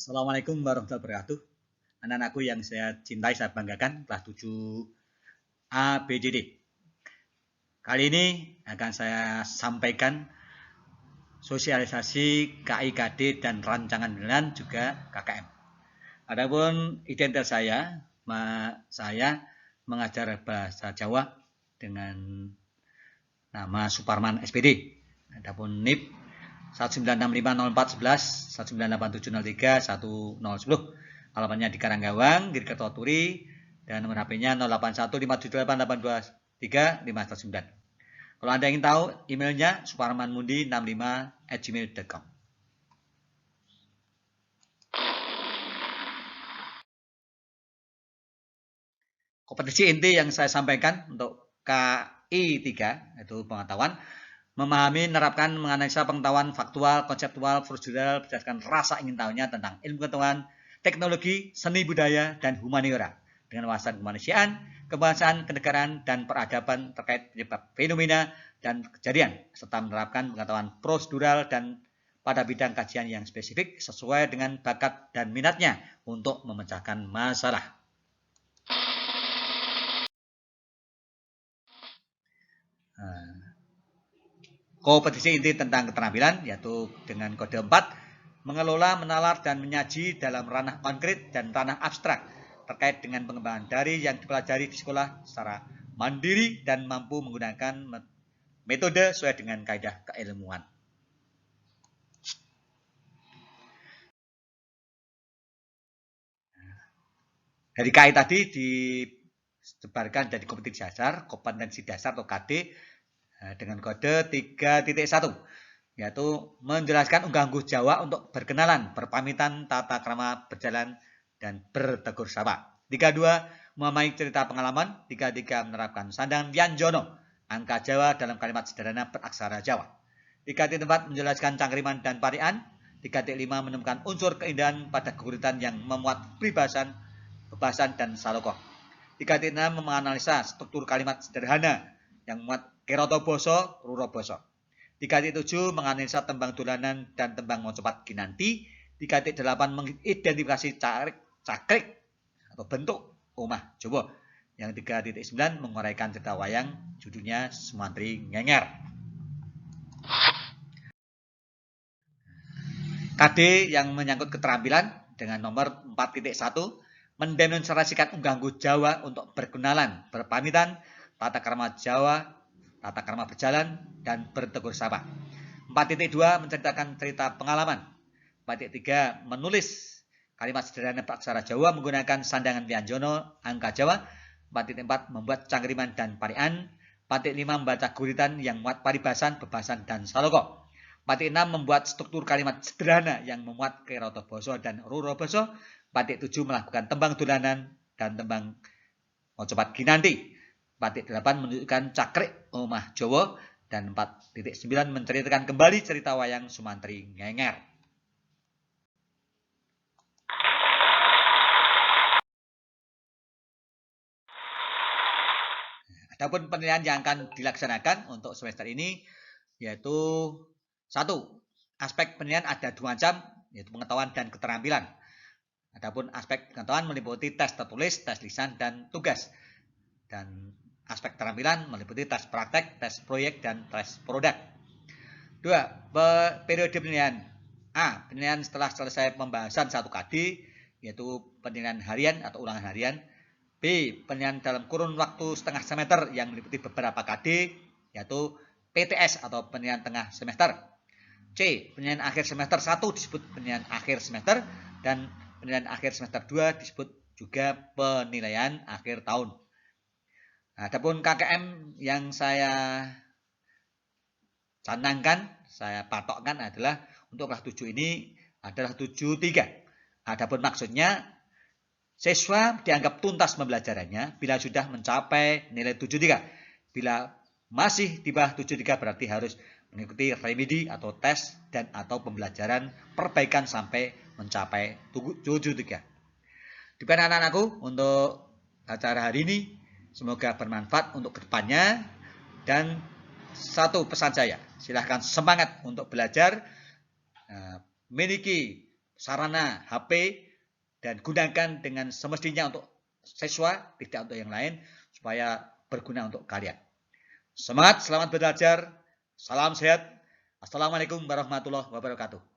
Assalamualaikum warahmatullahi wabarakatuh. Anak-anakku yang saya cintai, saya banggakan, kelas 7 ABCD. Kali ini akan saya sampaikan sosialisasi KIKD dan rancangan penilaian juga KKM. Adapun identitas saya mengajar bahasa Jawa dengan nama Suparman SPD. Adapun NIP 1965041, 1987031, 1010. Alamatnya di Karanggawang, di Kertoturi, dan nomor HP-nya 081578823519. Kalau Anda ingin tahu, emailnya suparmanmundi65@gmail.com. Kompetisi inti yang saya sampaikan untuk KI3, yaitu pengetahuan, memahami, menerapkan, menganalisa pengetahuan faktual, konseptual, prosedural berdasarkan rasa ingin tahunya tentang ilmu pengetahuan, teknologi, seni budaya, dan humaniora dengan wawasan kemanusiaan, kebangsaan, kenegaraan, dan peradaban terkait penyebab fenomena dan kejadian, serta menerapkan pengetahuan prosedural dan pada bidang kajian yang spesifik sesuai dengan bakat dan minatnya untuk memecahkan masalah. Kompetisi inti tentang keterampilan, yaitu dengan kode 4, mengelola, menalar, dan menyaji dalam ranah konkret dan ranah abstrak terkait dengan pengembangan dari yang dipelajari di sekolah secara mandiri dan mampu menggunakan metode sesuai dengan kaidah keilmuan. Dari KI tadi disebarkan dari kompetensi dasar, kompetensi dasar atau KD dengan kode 3.1, yaitu menjelaskan unggah-ungguh Jawa untuk berkenalan, berpamitan, tata krama berjalan, dan bertegur sapa. 32, memahami cerita pengalaman. 33, menerapkan sandangan Wianjono, angka Jawa dalam kalimat sederhana beraksara Jawa. 3.4, menjelaskan cangkriman dan parian. 3.5, menemukan unsur keindahan pada keguritan yang memuat peribahasan, bebasan, dan salokoh. 3.6, menganalisa struktur kalimat sederhana yang memuat keroto boso, ruro boso. 3.7, menganalisa tembang dolanan dan tembang mocopat kinanti. 3.8, mengidentifikasi cakrik atau bentuk omah Jawa. Yang 3.9, menguraikan cerita wayang, judulnya Sumantri Ngenger. KD yang menyangkut keterampilan dengan nomor 4.1, mendemonstrasikan unggah-ungguh Jawa untuk berkenalan, berpamitan, tata krama Jawa, tata krama berjalan, dan bertegur sapa. 4.2, menceritakan cerita pengalaman. 4.3, menulis kalimat sederhana beraksara Jawa menggunakan sandangan Wianjono, angka Jawa. 4.4, membuat cangkriman dan parian. 4.5, membaca guritan yang muat paribasan, bebasan, dan saloko. 4.6, membuat struktur kalimat sederhana yang memuat keroto boso dan ruro boso. 4.7, melakukan tembang dolanan dan tembang mocopat kinanti. 4.8, menunjukkan cakrik omah Jawa. Dan 4.9, menceritakan kembali cerita wayang Sumantri Ngenger. Adapun penilaian yang akan dilaksanakan untuk semester ini yaitu 1. Aspek penilaian ada 2 macam, yaitu pengetahuan dan keterampilan. Adapun aspek pengetahuan meliputi tes tertulis, tes lisan, dan tugas. Dan aspek keterampilan meliputi tes praktek, tes proyek, dan tes produk. 2. Periode penilaian. A. Penilaian setelah selesai pembahasan 1 KD, yaitu penilaian harian atau ulangan harian. B. Penilaian dalam kurun waktu setengah semester yang meliputi beberapa KD, yaitu PTS atau penilaian tengah semester. C. Penilaian akhir semester 1 disebut penilaian akhir semester, dan penilaian akhir semester 2 disebut juga penilaian akhir tahun. Adapun KKM yang saya canangkan, saya patokkan adalah untuk kelas 7 ini adalah 73. Adapun maksudnya, siswa dianggap tuntas pembelajarannya bila sudah mencapai nilai 73. Bila masih di bawah 73 berarti harus mengikuti remedi atau tes dan atau pembelajaran perbaikan sampai mencapai 73. Demikian anak-anakku untuk acara hari ini. Semoga bermanfaat untuk kedepannya. Dan satu pesan saya, silahkan semangat untuk belajar, miliki sarana HP dan gunakan dengan semestinya untuk siswa, tidak untuk yang lain, supaya berguna untuk kalian. Semangat, selamat belajar, salam sehat. Assalamualaikum warahmatullahi wabarakatuh.